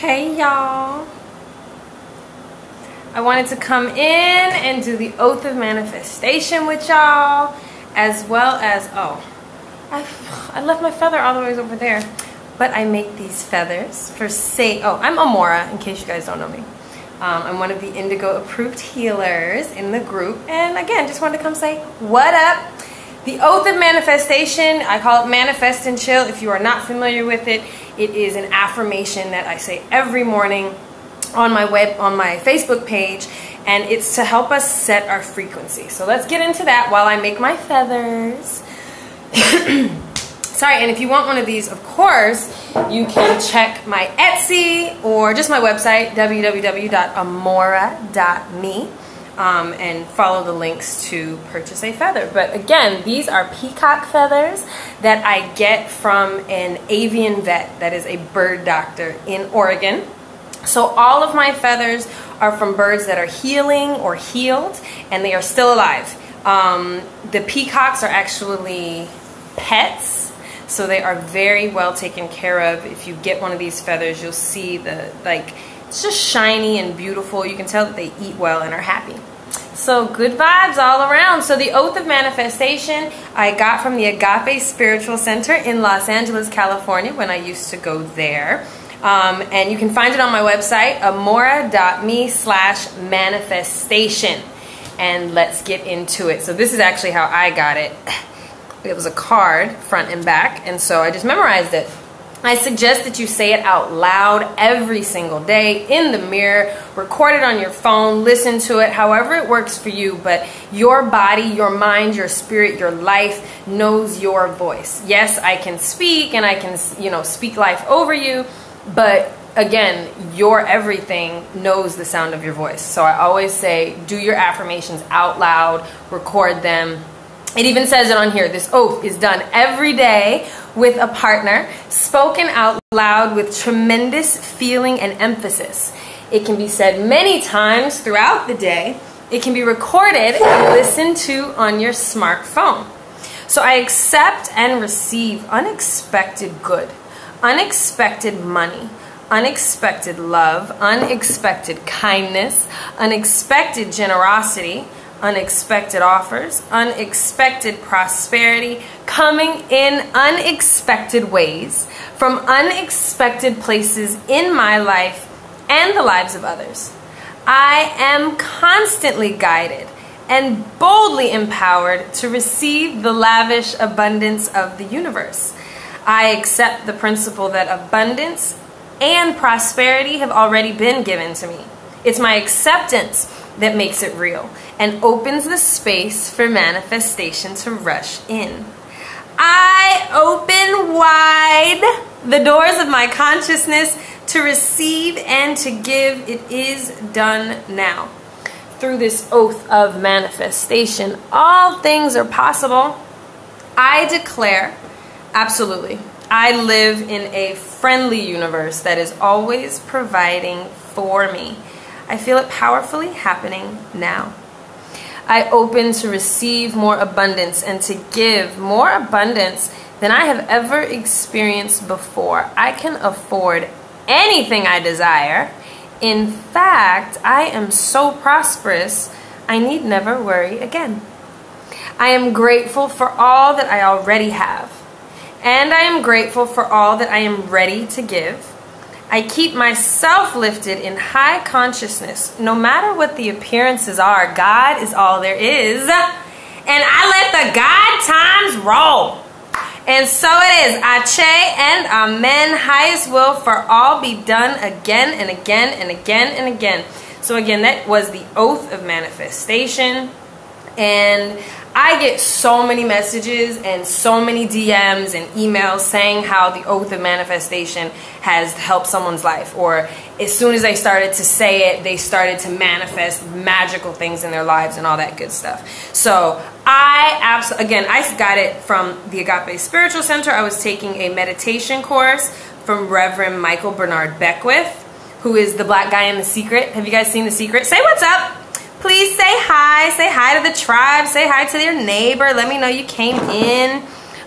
Hey y'all, I wanted to come in and do the oath of manifestation with y'all, as well as, I left my feather all the way over there, but I make these feathers for I'm Amora, in case you guys don't know me. I'm one of the Indigo approved healers in the group, and again, just wanted to come say what up. The oath of manifestation, I call it manifest and chill. If you are not familiar with it, it is an affirmation that I say every morning on my Facebook page, and it's to help us set our frequency. So let's get into that while I make my feathers. Sorry, and if you want one of these, of course, you can check my Etsy or just my website, www.amora.me. And follow the links to purchase a feather. But again, these are peacock feathers that I get from an avian vet that is a bird doctor in Oregon. So all of my feathers are from birds that are healing or healed, and they are still alive. The peacocks are actually pets, so they are very well taken care of. If you get one of these feathers, you'll see it's just shiny and beautiful. You can tell that they eat well and are happy. So good vibes all around. So the oath of manifestation I got from the Agape Spiritual Center in Los Angeles, California, when I used to go there. And you can find it on my website, amora.me/manifestation. And let's get into it. So this is actually how I got it. It was a card, front and back, and so I just memorized it. I suggest that you say it out loud every single day in the mirror, record it on your phone, listen to it, however it works for you, but your body, your mind, your spirit, your life knows your voice. Yes, I can speak and I can, speak life over you, but again, your everything knows the sound of your voice. So I always say, do your affirmations out loud, record them. It even says it on here. This oath is done every day with a partner, spoken out loud with tremendous feeling and emphasis. It can be said many times throughout the day. It can be recorded and listened to on your smartphone. So I accept and receive unexpected good, unexpected money, unexpected love, unexpected kindness, unexpected generosity, unexpected offers, unexpected prosperity, coming in unexpected ways, from unexpected places in my life and the lives of others. I am constantly guided and boldly empowered to receive the lavish abundance of the universe. I accept the principle that abundance and prosperity have already been given to me. It's my acceptance that makes it real and opens the space for manifestation to rush in. I open wide the doors of my consciousness to receive and to give. It is done now. Through this oath of manifestation, all things are possible. I declare, absolutely, I live in a friendly universe that is always providing for me. I feel it powerfully happening now. I open to receive more abundance and to give more abundance than I have ever experienced before. I can afford anything I desire. In fact, I am so prosperous, I need never worry again. I am grateful for all that I already have, and I am grateful for all that I am ready to give. I keep myself lifted in high consciousness. No matter what the appearances are, God is all there is. And I let the God times roll. And so it is. Ache and amen. Highest will for all be done again and again and again and again. So again, that was the oath of manifestation. And I get so many messages and so many DMs and emails saying how the oath of manifestation has helped someone's life, or as soon as they started to say it, they started to manifest magical things in their lives and all that good stuff. So I got it from the Agape Spiritual Center. I was taking a meditation course from Reverend Michael Bernard Beckwith, who is the black guy in The Secret. Have you guys seen The Secret? Say what's up. Please say hi to the tribe, say hi to your neighbor, let me know you came in.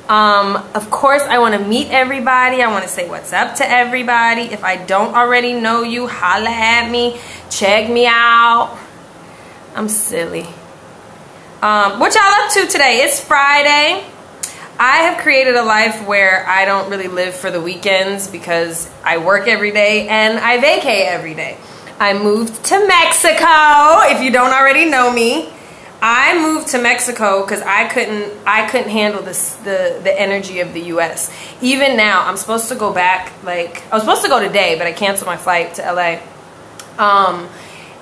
Of course, I want to meet everybody. I want to say what's up to everybody. If I don't already know you, holla at me. Check me out. I'm silly. What y'all up to today? It's Friday. I have created a life where I don't really live for the weekends because I work every day and I vacay every day. I moved to Mexico, if you don't already know me. I moved to Mexico because I couldn't handle the energy of the US. Even now, I'm supposed to go back, like, I was supposed to go today, but I canceled my flight to LA.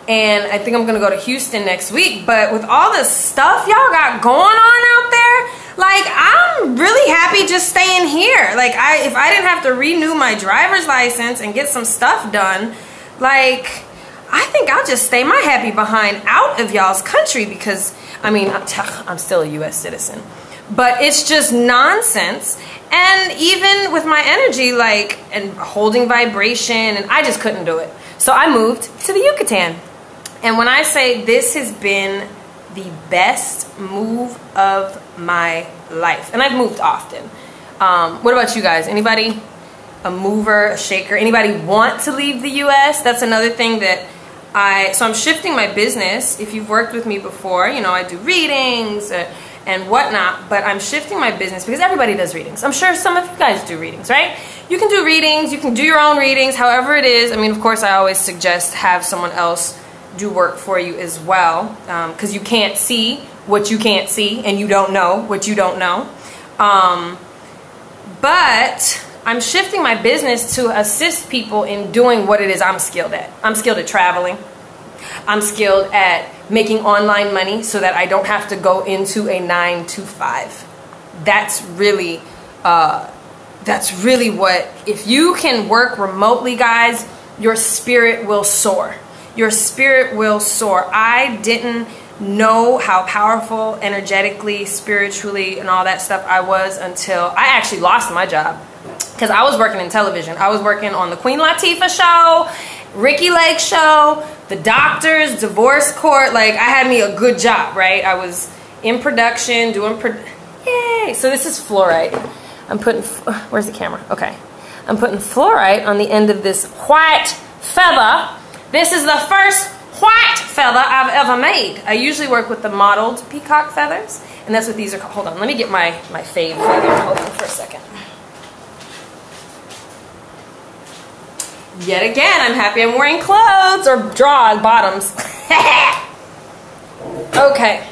And I think I'm gonna go to Houston next week. But with all the stuff y'all got going on out there, like, I'm really happy just staying here. Like, if I didn't have to renew my driver's license and get some stuff done, like, I think I'll just stay my happy behind out of y'all's country because, I mean, I'm still a U.S. citizen. But it's just nonsense. And even with my energy, like, and holding vibration, and I just couldn't do it. So I moved to the Yucatan. And when I say this has been the best move of my life, and I've moved often. What about you guys? Anybody a mover, a shaker? Anybody want to leave the U.S.? That's another thing that so I'm shifting my business. If you've worked with me before, you know, I do readings and whatnot, but I'm shifting my business because everybody does readings. I'm sure some of you guys do readings, right? You can do readings, you can do your own readings, however it is. I mean, of course, I always suggest have someone else do work for you as well, because you can't see what you can't see, and you don't know what you don't know. But I'm shifting my business to assist people in doing what it is I'm skilled at. I'm skilled at traveling. I'm skilled at making online money so that I don't have to go into a 9-to-5. That's really what, if you can work remotely, guys, your spirit will soar. Your spirit will soar. I didn't know how powerful energetically, spiritually, and all that stuff I was until I actually lost my job. Because I was working in television. I was working on the Queen Latifah show, Ricky Lake show, The Doctors, Divorce Court. Like, I had me a good job, right? I was in production, yay! So this is fluorite. I'm putting, where's the camera? Okay. I'm putting fluorite on the end of this white feather. This is the first white feather I've ever made. I usually work with the mottled peacock feathers, and that's what these are called. Hold on, let me get my fave feather. Hold on for a second. Yet again, I'm happy I'm wearing clothes or bottoms. Okay.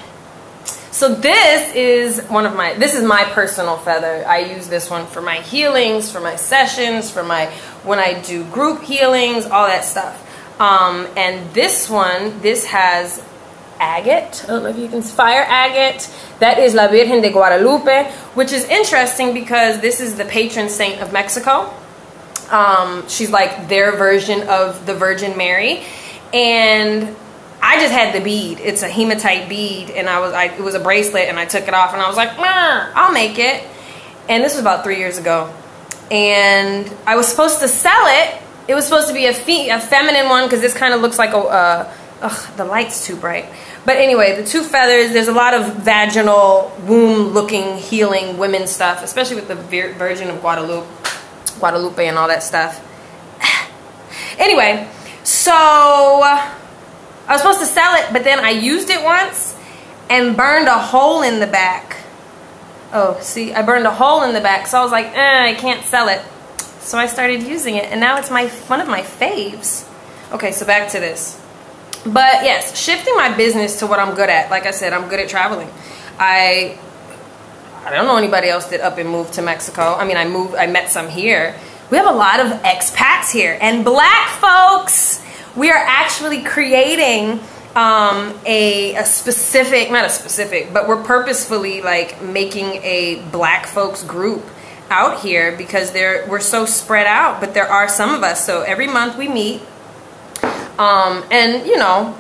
So this is my personal feather. I use this one for my healings, for my sessions, for when I do group healings, all that stuff. And this has agate. I don't know if you can fire agate. That is La Virgen de Guadalupe, which is interesting because this is the patron saint of Mexico. She's like their version of the Virgin Mary. And I just had the bead. It's a hematite bead, and it was a bracelet, and I took it off, and I was like, I'll make it. And this was about 3 years ago. And I was supposed to sell it. It was supposed to be a feminine one, because this kind of looks like the light's too bright. But anyway, the two feathers, there's a lot of vaginal, womb-looking, healing women stuff, especially with the Virgin of Guadalupe and all that stuff. Anyway, so I was supposed to sell it, but then I used it once and burned a hole in the back. Oh, see, I burned a hole in the back, so I was like, I can't sell it. So I started using it, and now it's one of my faves. Okay, so back to this. But yes, shifting my business to what I'm good at. Like I said, I'm good at traveling. I don't know anybody else that up and moved to Mexico. I mean, I met some here. We have a lot of expats here, and black folks. We are actually creating a specific, not a specific, but we're purposefully like making a black folks group out here because we're so spread out, but there are some of us. So every month we meet, and you know,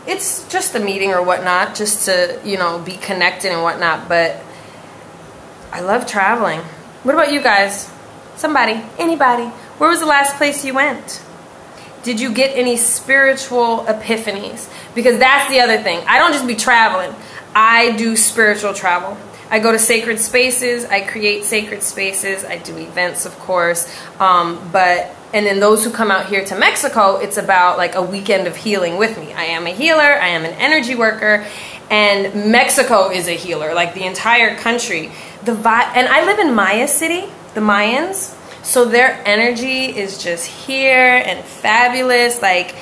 it's just a meeting or whatnot, just to, you know, be connected and whatnot. But I love traveling. What about you guys? Somebody, anybody, where was the last place you went? Did you get any spiritual epiphanies? Because that's the other thing. I don't just be traveling. I do spiritual travel. I go to sacred spaces. I create sacred spaces. I do events, of course. And then those who come out here to Mexico, it's about like a weekend of healing with me. I am a healer. I am an energy worker. And Mexico is a healer, like the entire country. And I live in Maya City, the Mayans. So their energy is just here and fabulous, like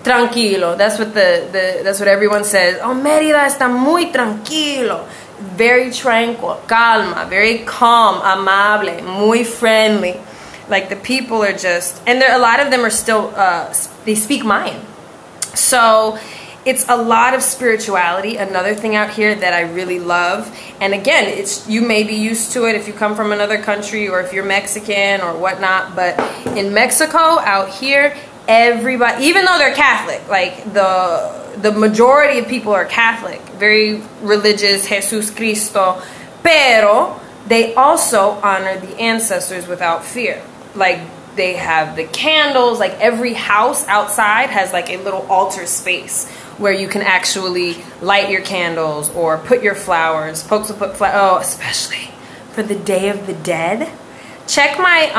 tranquilo. That's what that's what everyone says. Oh, Mérida está muy tranquilo. Very tranquil, calma, very calm, amable, muy friendly. Like the people are just, and a lot of them are still, they speak Mayan. So it's a lot of spirituality. Another thing out here that I really love. And again, you may be used to it if you come from another country or if you're Mexican or whatnot. But in Mexico, out here, everybody, even though they're Catholic, like the majority of people are Catholic, very religious, Jesus Cristo, pero they also honor the ancestors without fear. Like they have the candles, like every house outside has like a little altar space where you can actually light your candles or put your flowers. Folks will put flowers, especially for the Day of the Dead. Check my,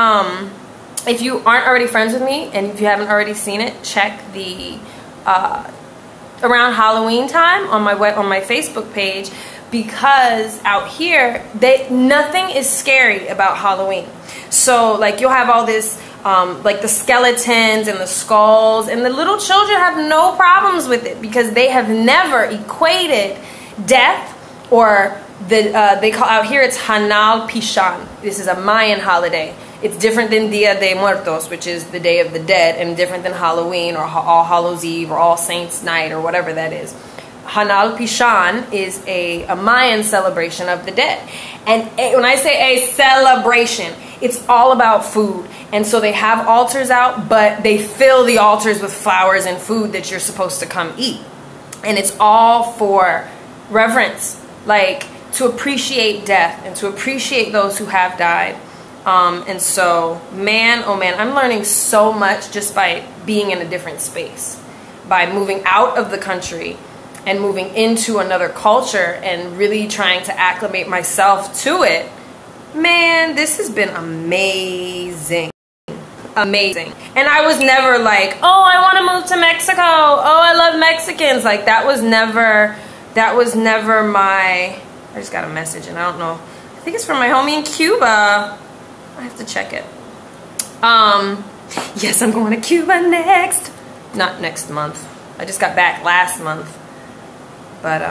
if you aren't already friends with me and if you haven't already seen it, check the, around Halloween time on my Facebook page, because out here, nothing is scary about Halloween. So like you'll have all this, like the skeletons and the skulls, and the little children have no problems with it because they have never equated death or they call out here it's Hanal Pishan. This is a Mayan holiday. It's different than Dia de Muertos, which is the Day of the Dead, and different than Halloween or All Hallows Eve or All Saints Night or whatever that is. Hanal Pishan is a Mayan celebration of the dead. And when I say a celebration, it's all about food. And so they have altars out, but they fill the altars with flowers and food that you're supposed to come eat. And it's all for reverence, like to appreciate death and to appreciate those who have died. And so, man, oh man, I'm learning so much just by being in a different space, by moving out of the country and moving into another culture and really trying to acclimate myself to it. Man, this has been amazing. Amazing. And I was never like, oh, I want to move to Mexico. Oh, I love Mexicans. Like that was never my, I just got a message and I don't know. I think it's from my homie in Cuba. I have to check it. Yes, I'm going to Cuba next. Not next month. I just got back last month. But,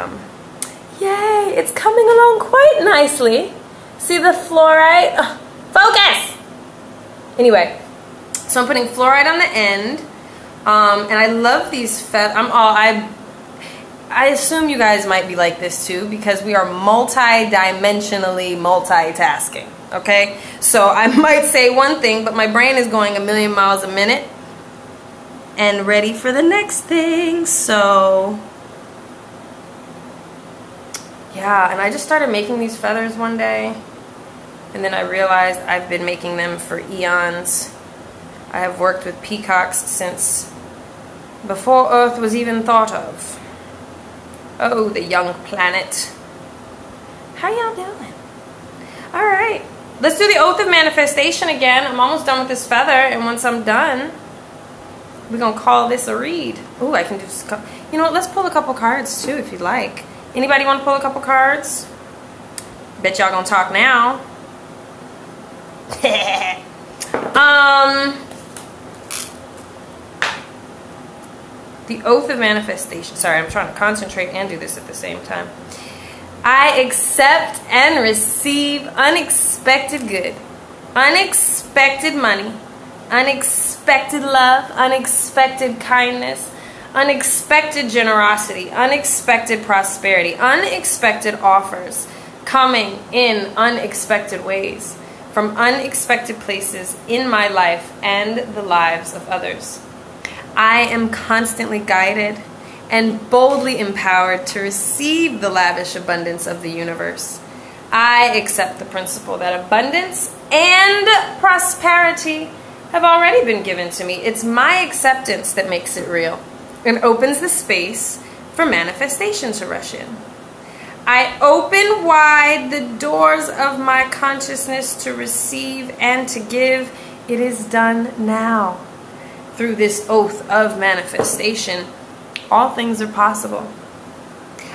yay, it's coming along quite nicely. See the fluorite? Ugh, focus! Anyway, so I'm putting fluorite on the end. And I love these feathers. I assume you guys might be like this too, because we are multi-dimensionally multitasking. Okay, so I might say one thing, but my brain is going a million miles a minute and ready for the next thing. So yeah, and I just started making these feathers one day, and then I realized I've been making them for eons. I have worked with peacocks since before Earth was even thought of. Oh, the young planet. How y'all doing? All right. Let's do the Oath of Manifestation again. I'm almost done with this feather, and once I'm done, we're going to call this a read. Ooh, I can do this. You know what? Let's pull a couple cards, too, if you'd like. Anybody want to pull a couple cards? Bet y'all going to talk now. The Oath of Manifestation. Sorry, I'm trying to concentrate and do this at the same time. I accept and receive unexpected good, unexpected money, unexpected love, unexpected kindness, unexpected generosity, unexpected prosperity, unexpected offers coming in unexpected ways from unexpected places in my life and the lives of others. I am constantly guided and boldly empowered to receive the lavish abundance of the universe. I accept the principle that abundance and prosperity have already been given to me. It's my acceptance that makes it real and opens the space for manifestation to rush in. I open wide the doors of my consciousness to receive and to give. It is done now. Through this oath of manifestation, all things are possible.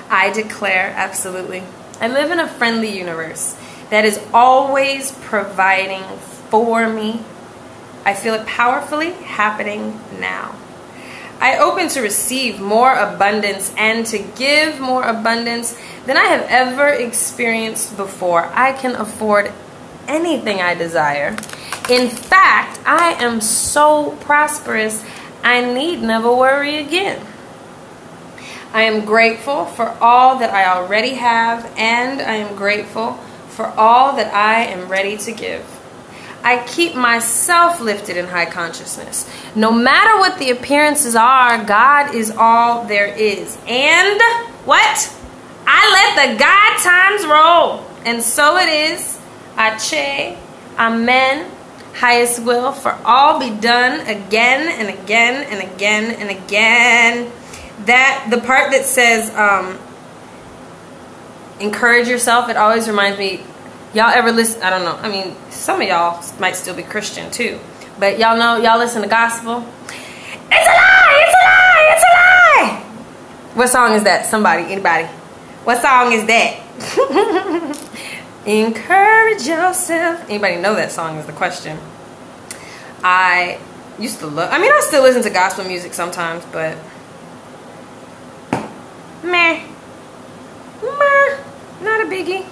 I declare, absolutely. I live in a friendly universe that is always providing for me. I feel it powerfully happening now. I open to receive more abundance and to give more abundance than I have ever experienced before. I can afford anything I desire. In fact, I am so prosperous, I need never worry again. I am grateful for all that I already have, and I am grateful for all that I am ready to give. I keep myself lifted in high consciousness. No matter what the appearances are, God is all there is. And what? I let the God times roll. And so it is. Ache, amen, highest will, for all be done again and again and again and again. That, the part that says, encourage yourself, it always reminds me, y'all ever listen, I don't know, I mean, some of y'all might still be Christian too, but y'all know, y'all listen to gospel. It's a lie, it's a lie, it's a lie. What song is that? Somebody, anybody? What song is that? Encourage yourself. Anybody know that song is the question. I used to love, I mean, I still listen to gospel music sometimes, but meh, not a biggie.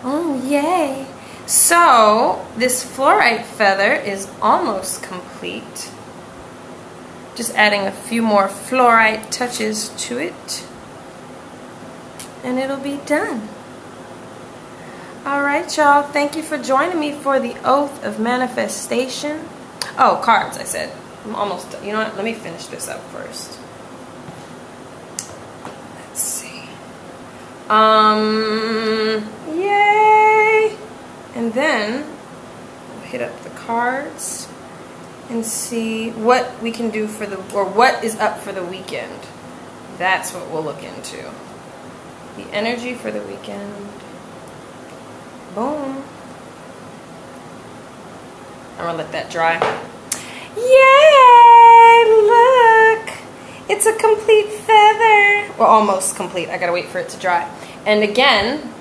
Oh, yay. So, this fluorite feather is almost complete. Just adding a few more fluorite touches to it, and it'll be done. Alright, y'all. Thank you for joining me for the Oath of Manifestation. Oh, cards, I said. I'm almost done. You know what? Let me finish this up first. Let's see. Yay! And then we'll hit up the cards and see what we can do for the, or what is up for the weekend. That's what we'll look into. The energy for the weekend. Boom. I'm gonna let that dry. Yay! Look! It's a complete feather. Well, almost complete. I gotta wait for it to dry. And again,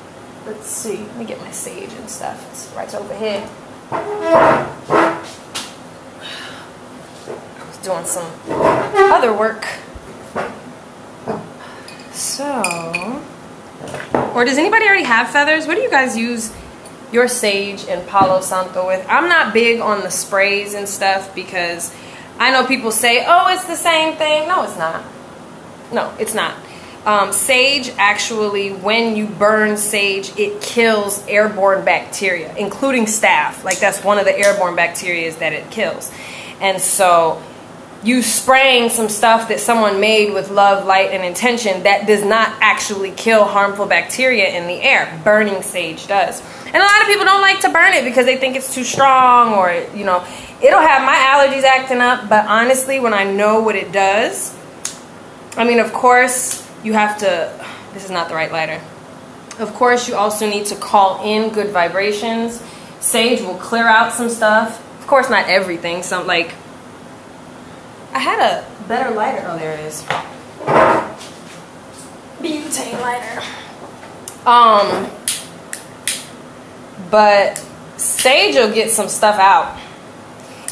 let's see. Let me get my sage and stuff. It's right over here. I was doing some other work. So, or does anybody already have feathers? What do you guys use your sage and Palo Santo with? I'm not big on the sprays and stuff because I know people say, oh, it's the same thing. No, it's not. No, it's not. Sage actually, when you burn sage, it kills airborne bacteria, including staph. Like, that's one of the airborne bacteria that it kills. And so you spraying some stuff that someone made with love, light, and intention, that does not actually kill harmful bacteria in the air. Burning sage does. And a lot of people don't like to burn it because they think it's too strong, or, you know, it'll have my allergies acting up. But honestly, when I know what it does, I mean, of course, you have to, this is not the right lighter. Of course, you also need to call in good vibrations. Sage will clear out some stuff. Of course, not everything. Some, like, I had a better lighter. Oh, there it is. Butane lighter. But sage will get some stuff out.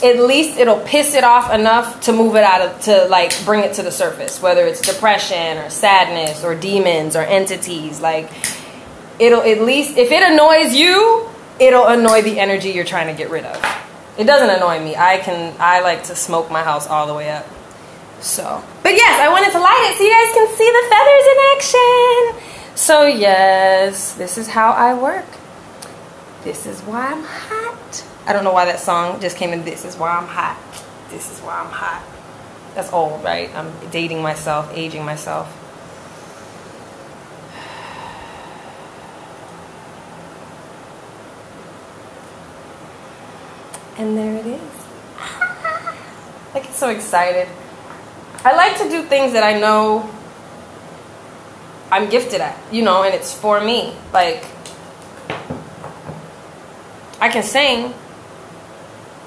At least it'll piss it off enough to move it out of, to like bring it to the surface. Whether it's depression or sadness or demons or entities. Like, it'll at least, if it annoys you, it'll annoy the energy you're trying to get rid of. It doesn't annoy me. I like to smoke my house all the way up. So, but yes, I wanted to light it so you guys can see the feathers in action. So yes, this is how I work. This is why I'm hot. I don't know why that song just came in. This is why I'm hot. This is why I'm hot. That's old, right? I'm dating myself, aging myself. And there it is. I get so excited. I like to do things that I know I'm gifted at, you know, and it's for me. Like, I can sing,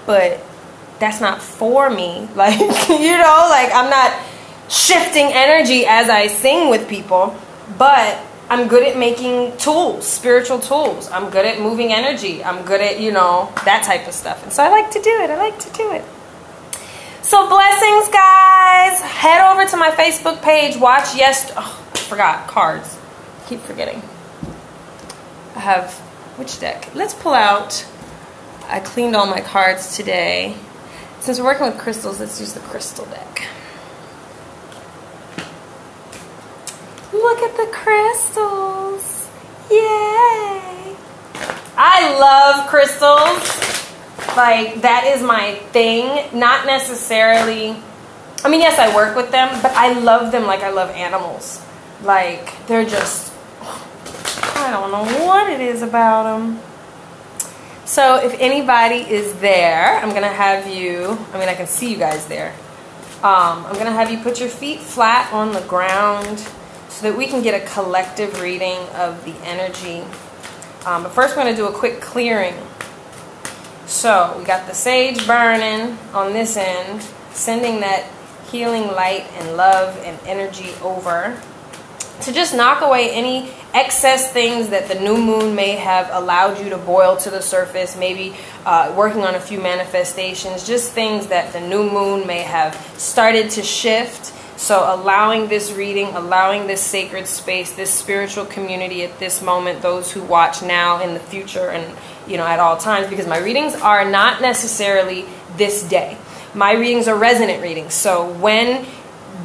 but that's not for me. Like, you know, like I'm not shifting energy as I sing with people, but I'm good at making tools, spiritual tools. I'm good at moving energy. I'm good at, you know, that type of stuff. And so I like to do it. I like to do it. So blessings, guys. Head over to my Facebook page. Watch oh, I forgot cards. Keep forgetting. I have which deck? Let's pull out. I cleaned all my cards today. Since we're working with crystals, let's use the crystal deck. Look at the crystals. Yay. I love crystals. Like, that is my thing. Not necessarily, I mean, yes, I work with them, but I love them like I love animals. Like, they're just, I don't know what it is about them. So if anybody is there, I'm going to have you, I mean, I can see you guys there. I'm going to have you put your feet flat on the ground so that we can get a collective reading of the energy. But first we're going to do a quick clearing. So we got the sage burning on this end, sending that healing light and love and energy over to just knock away any excess things that the new moon may have allowed you to boil to the surface, maybe working on a few manifestations, just things that the new moon may have started to shift. So allowing this reading, allowing this sacred space, this spiritual community at this moment, those who watch now, in the future, and, you know, at all times, because my readings are not necessarily this day. My readings are resonant readings. So when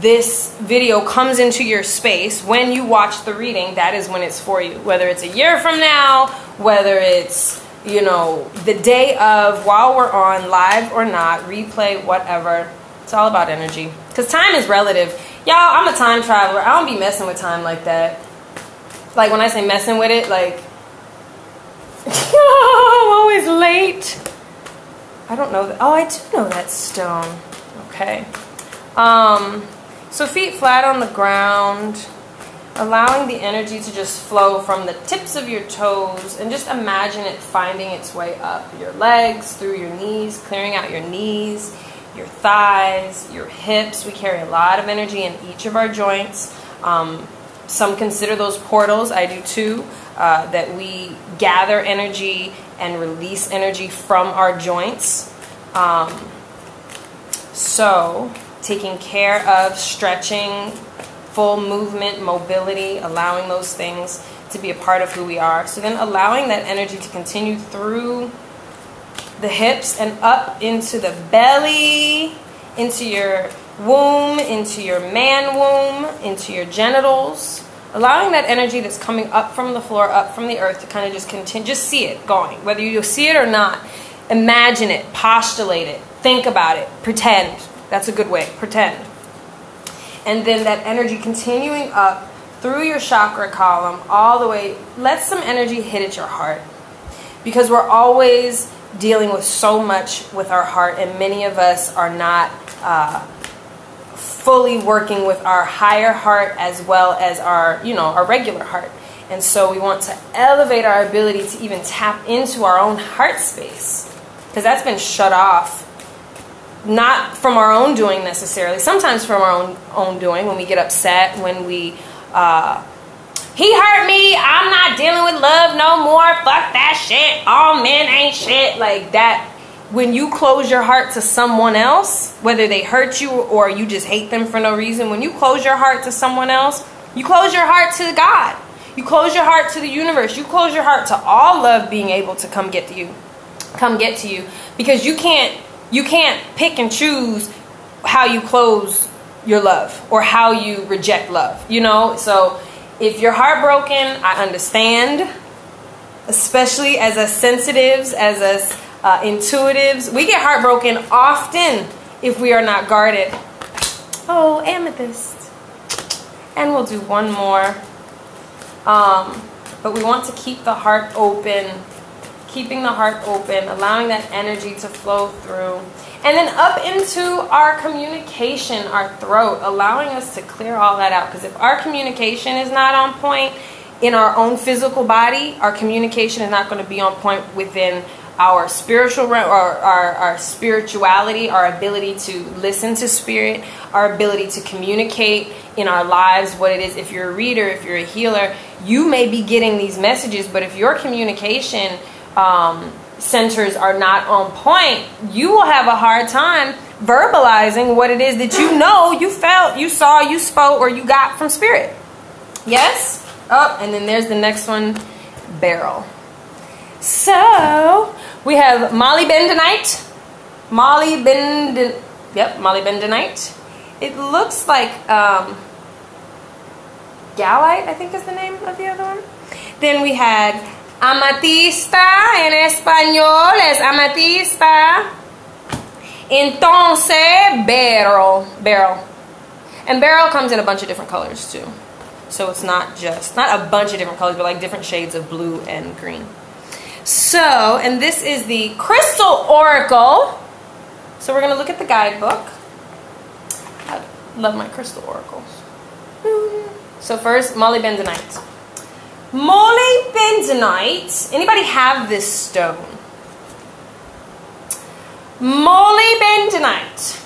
this video comes into your space, when you watch the reading, that is when it's for you. Whether it's a year from now, whether it's, you know, the day of, while we're on, live or not, replay, whatever. It's all about energy. Because time is relative. Y'all, I'm a time traveler. I don't be messing with time like that. Like, when I say messing with it, like, I'm always late. I don't know that. Oh, I do know that stone. Okay. So feet flat on the ground, allowing the energy to just flow from the tips of your toes, and just imagine it finding its way up your legs, through your knees, clearing out your knees, your thighs, your hips. We carry a lot of energy in each of our joints. Some consider those portals. I do too. That we gather energy and release energy from our joints. So taking care of stretching, full movement, mobility, allowing those things to be a part of who we are. So then allowing that energy to continue through the hips and up into the belly, into your womb, into your man womb, into your genitals. Allowing that energy that's coming up from the floor, up from the earth, to kind of just continue, just see it going. Whether you see it or not, imagine it, postulate it, think about it, pretend. That's a good way, pretend. And then that energy continuing up through your chakra column, all the way, let some energy hit at your heart. Because we're always dealing with so much with our heart, and many of us are not fully working with our higher heart as well as our, you know, our regular heart. And so we want to elevate our ability to even tap into our own heart space, because that's been shut off, not from our own doing necessarily, sometimes from our own doing, when we get upset, when we he hurt me, I'm not dealing with love no more, fuck that shit, all men ain't shit, like that. When you close your heart to someone else, whether they hurt you or you just hate them for no reason, when you close your heart to someone else, you close your heart to God. You close your heart to the universe. You close your heart to all love being able to come get to you. Come get to you. Because you can't pick and choose how you close your love or how you reject love. You know? So if you're heartbroken, I understand. Especially as us sensitives, as us intuitives, we get heartbroken often if we are not guarded. Oh, amethyst. And we'll do one more. But we want to keep the heart open, keeping the heart open, allowing that energy to flow through. And then up into our communication, our throat, allowing us to clear all that out. Because if our communication is not on point in our own physical body, our communication is not going to be on point within our spiritual or our spirituality, our ability to listen to spirit, our ability to communicate in our lives what it is. If you're a reader, if you're a healer, you may be getting these messages, but if your communication centers are not on point, you will have a hard time verbalizing what it is that you know, you felt, you saw, you spoke, or you got from spirit. Yes? Oh, and then there's the next one, beryl. So we have molybdenite. Molybdenite. It looks like gallite, I think is the name of the other one. Then we had amethysta, en español es amethysta. Entonces, beryl. And beryl comes in a bunch of different colors too. So it's not a bunch of different colors, but like different shades of blue and green. So, and this is the Crystal Oracle. So we're going to look at the guidebook. I love my crystal oracles. So first, molybdenite. Molybdenite. Anybody have this stone? Molybdenite.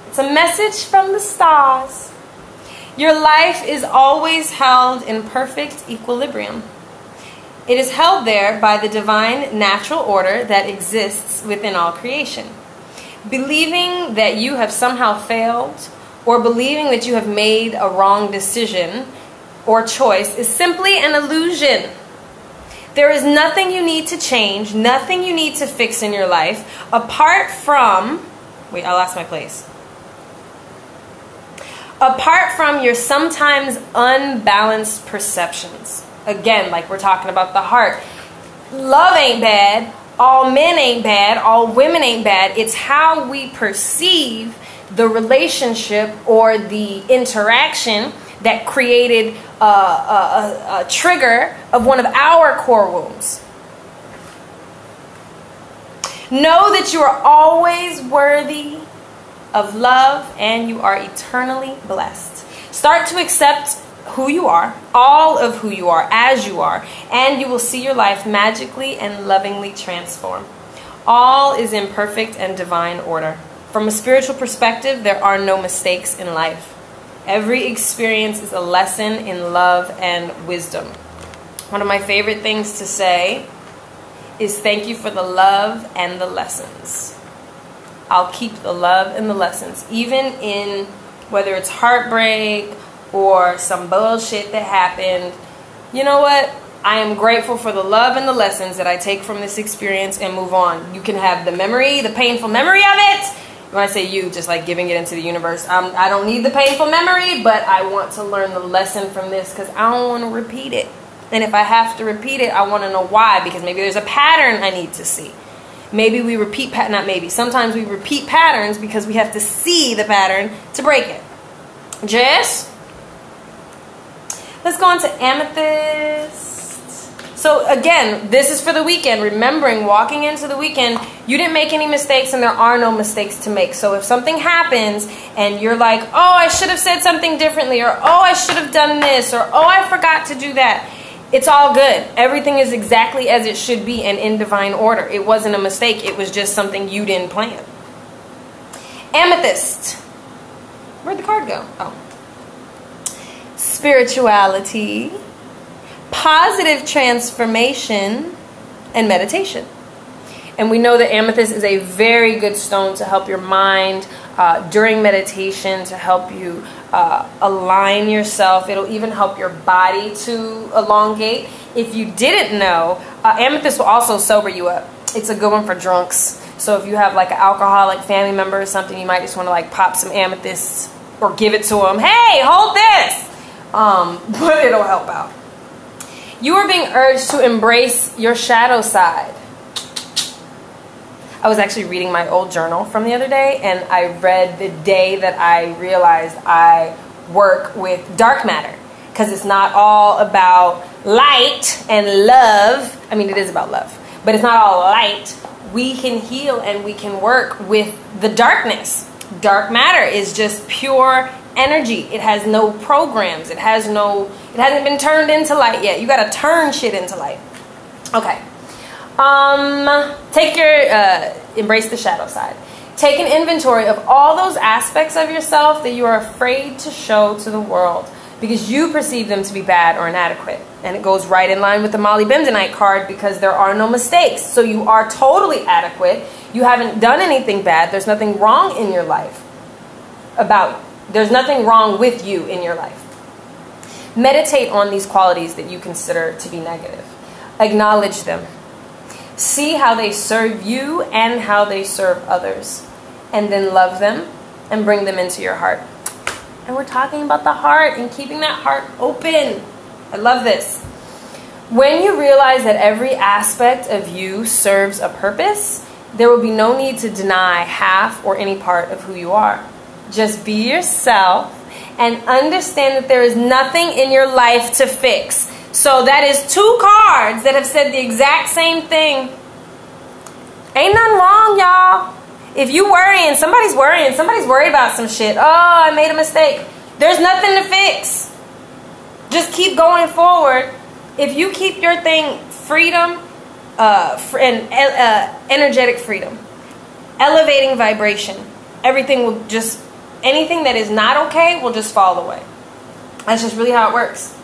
It's a message from the stars. Your life is always held in perfect equilibrium. It is held there by the divine natural order that exists within all creation. Believing that you have somehow failed, or believing that you have made a wrong decision or choice, is simply an illusion. There is nothing you need to change, nothing you need to fix in your life, apart from, wait, I lost my place. Apart from your sometimes unbalanced perceptions. Again, like we're talking about the heart. Love ain't bad. All men ain't bad. All women ain't bad. It's how we perceive the relationship or the interaction that created a trigger of one of our core wounds. Know that you are always worthy of love and you are eternally blessed. Start to accept who you are, all of who you are, as you are, and you will see your life magically and lovingly transform. All is in perfect and divine order. From a spiritual perspective, there are no mistakes in life. Every experience is a lesson in love and wisdom. One of my favorite things to say is thank you for the love and the lessons. I'll keep the love and the lessons, even in whether it's heartbreak or some bullshit that happened. You know what? I am grateful for the love and the lessons that I take from this experience and move on. You can have the memory, the painful memory of it. When I say you, just like giving it into the universe. I don't need the painful memory, but I want to learn the lesson from this because I don't want to repeat it. And if I have to repeat it, I want to know why, because maybe there's a pattern I need to see. Maybe we repeat, sometimes we repeat patterns because we have to see the pattern to break it. Jess? Let's go on to amethyst. So again, this is for the weekend. Remembering, walking into the weekend, you didn't make any mistakes and there are no mistakes to make. So if something happens and you're like, oh, I should have said something differently, or oh, I should have done this, or oh, I forgot to do that, it's all good. Everything is exactly as it should be and in divine order. It wasn't a mistake. It was just something you didn't plan. Amethyst. Where'd the card go? Oh. Spirituality, positive transformation, and meditation. And we know that amethyst is a very good stone to help your mind during meditation, to help you align yourself. It'll even help your body to elongate. If you didn't know, amethyst will also sober you up. It's a good one for drunks. So if you have like an alcoholic family member or something, you might just want to like pop some amethyst or give it to them. Hey, hold this! But it'll help out. You are being urged to embrace your shadow side. I was actually reading my old journal from the other day, and I read the day that I realized I work with dark matter, because it's not all about light and love. I mean, it is about love, but it's not all light. We can heal and we can work with the darkness. Dark matter is just pure energy. It has no programs. It hasn't been turned into light yet. You got to turn shit into light. Okay. Embrace the shadow side. Take an inventory of all those aspects of yourself that you are afraid to show to the world because you perceive them to be bad or inadequate. And it goes right in line with the Molly Bendonite card because there are no mistakes. So you are totally adequate. You haven't done anything bad. There's nothing wrong in your life there's nothing wrong with you in your life. Meditate on these qualities that you consider to be negative. Acknowledge them. See how they serve you and how they serve others. And then love them and bring them into your heart. And we're talking about the heart and keeping that heart open. I love this. When you realize that every aspect of you serves a purpose, there will be no need to deny half or any part of who you are. Just be yourself and understand that there is nothing in your life to fix. So that is 2 cards that have said the exact same thing. Ain't nothing wrong, y'all. If you worrying, somebody's worried about some shit. Oh, I made a mistake. There's nothing to fix. Just keep going forward. If you keep your thing freedom and energetic freedom, elevating vibration, everything will just, anything that is not okay will just fall away. That's just really how it works.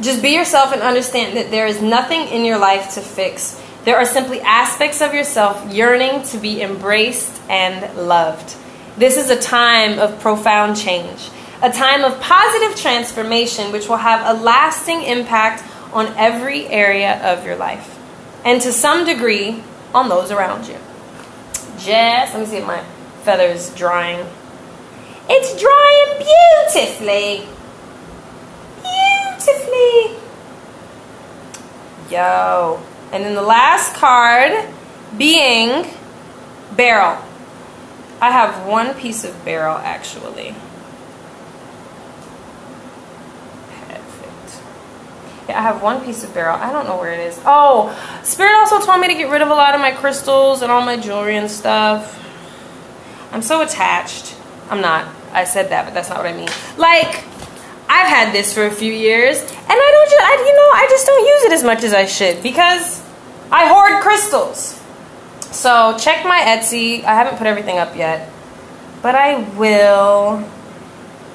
Just be yourself and understand that there is nothing in your life to fix. There are simply aspects of yourself yearning to be embraced and loved. This is a time of profound change, a time of positive transformation which will have a lasting impact on every area of your life and to some degree on those around you. Let me see if my feather's drying. It's drying beautifully. Beautifully. Yo. And then the last card being beryl. I have 1 piece of beryl actually. Perfect. Yeah, I have 1 piece of beryl. I don't know where it is. Oh, Spirit also told me to get rid of a lot of my crystals and all my jewelry and stuff. I'm so attached. I'm not. I said that, but that's not what I mean. Like, I've had this for a few years, and I just don't use it as much as I should because I hoard crystals. So check my Etsy. I haven't put everything up yet, but I will.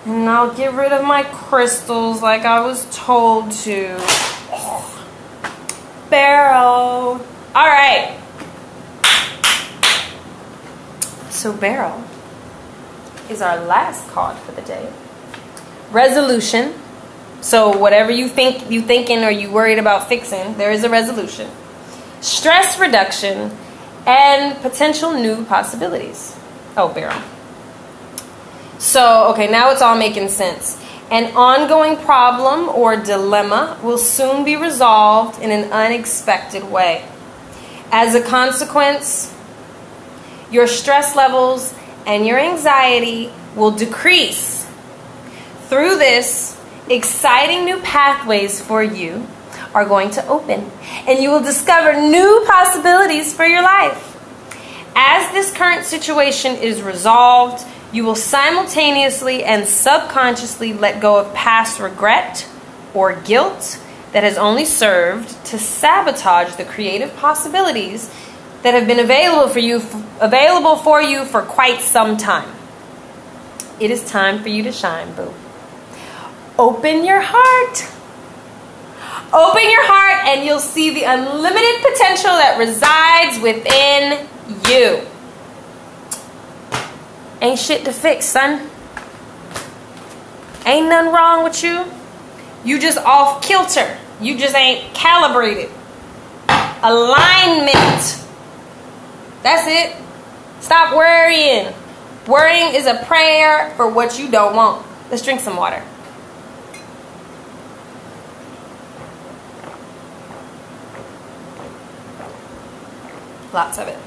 And I'll get rid of my crystals like I was told to. Oh, beryl. All right. So beryl is our last card for the day. Resolution. So whatever you thinking or you worried about fixing, there is a resolution. Stress reduction and potential new possibilities. Oh, beryl. So, okay, now it's all making sense. An ongoing problem or dilemma will soon be resolved in an unexpected way. As a consequence, your stress levels and your anxiety will decrease. Through this, exciting new pathways for you are going to open, and you will discover new possibilities for your life. As this current situation is resolved, you will simultaneously and subconsciously let go of past regret or guilt that has only served to sabotage the creative possibilities that have been available for you for quite some time. It is time for you to shine, boo. Open your heart. Open your heart and you'll see the unlimited potential that resides within you. Ain't shit to fix, son. Ain't nothing wrong with you. You just off kilter. You just ain't calibrated. Alignment. That's it. Stop worrying. Worrying is a prayer for what you don't want. Let's drink some water. Lots of it.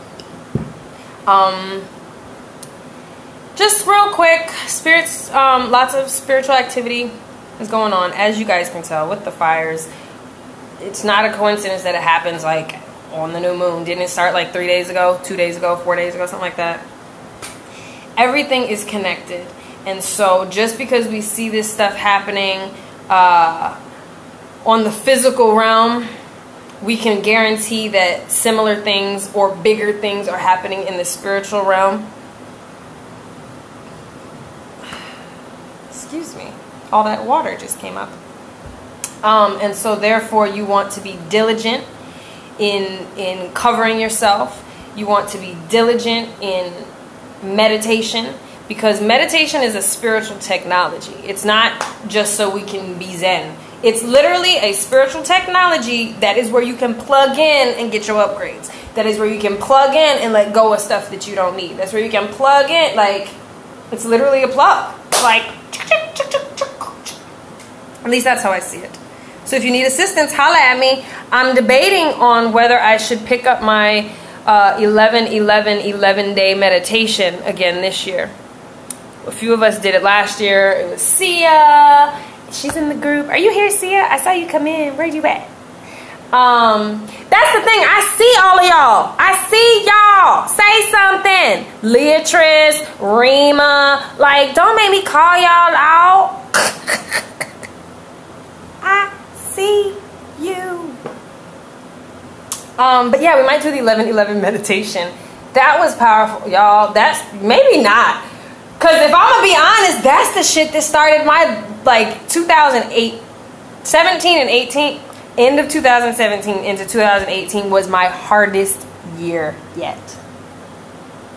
Just real quick, spirits, lots of spiritual activity is going on, as you guys can tell, with the fires. it's not a coincidence that it happens like on the new moon. Didn't it start like 3 days ago, 2 days ago, 4 days ago, something like that? Everything is connected. And so just because we see this stuff happening on the physical realm, we can guarantee that similar things or bigger things are happening in the spiritual realm. Excuse me. All that water just came up. And so therefore you want to be diligent in covering yourself. You want to be diligent in meditation, because meditation is a spiritual technology. It's not just so we can be zen. It's literally a spiritual technology that is where you can plug in and get your upgrades. That is where you can plug in and let go of stuff that you don't need. That's where you can plug in, like, it's literally a plug. Like, at least that's how I see it. So if you need assistance, holla at me. I'm debating on whether I should pick up my 11-11-11-day meditation again this year. A few of us did it last year. It was Sia. She's in the group. Are you here, Sia? I saw you come in. Where you at? That's the thing. I see all of y'all. I see y'all. Say something. Leatrice, Rima. Like, don't make me call y'all out. I see you. But yeah, we might do the 11-11 meditation. That was powerful, y'all. That's maybe not. Because if I'm going to be honest, that's the shit that started my, like, 2008, 17 and 18, end of 2017 into 2018 was my hardest year yet.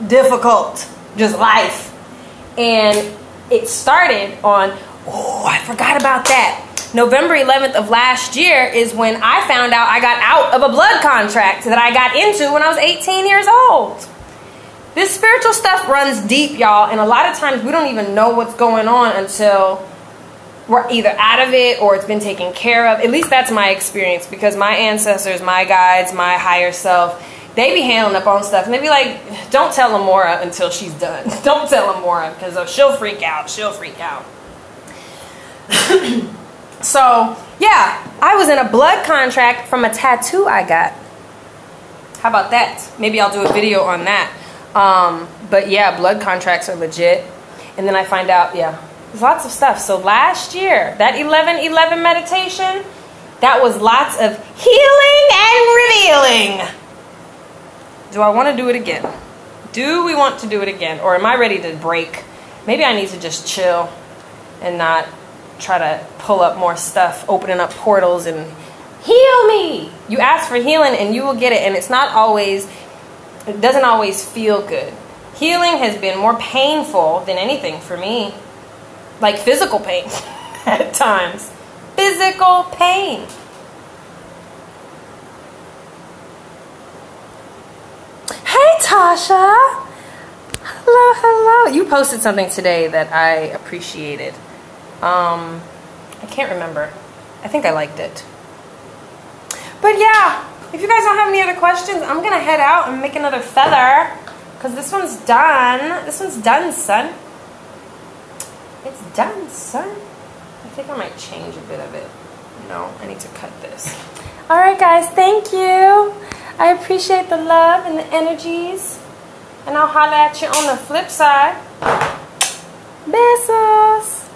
Difficult. Just life. And it started on, oh, I forgot about that. November 11th of last year is when I found out I got out of a blood contract that I got into when I was 18 years old. This spiritual stuff runs deep, y'all, and a lot of times we don't even know what's going on until we're either out of it or it's been taken care of. At least that's my experience, because my ancestors, my guides, my higher self, they be handling up on stuff, and they be like, don't tell Amora until she's done. Don't tell Amora, because she'll freak out. She'll freak out. So, yeah, I was in a blood contract from a tattoo I got. How about that? Maybe I'll do a video on that. But yeah, blood contracts are legit. And then I find out, yeah, there's lots of stuff. So last year, that 11-11 meditation, that was lots of healing and revealing. Do I want to do it again? Do we want to do it again? Or am I ready to break? Maybe I need to just chill and not try to pull up more stuff, opening up portals and heal me. You ask for healing and you will get it. And it's not always, it doesn't always feel good. Healing has been more painful than anything for me. Like physical pain at times. Physical pain. Hey, Tasha. Hello, hello. You posted something today that I appreciated. I can't remember. I think I liked it. But yeah, if you guys don't have any other questions, I'm going to head out and make another feather. Because this one's done. This one's done, son. It's done, son. I think I might change a bit of it. No, I need to cut this. Alright guys, thank you. I appreciate the love and the energies. And I'll holler at you on the flip side. Besos.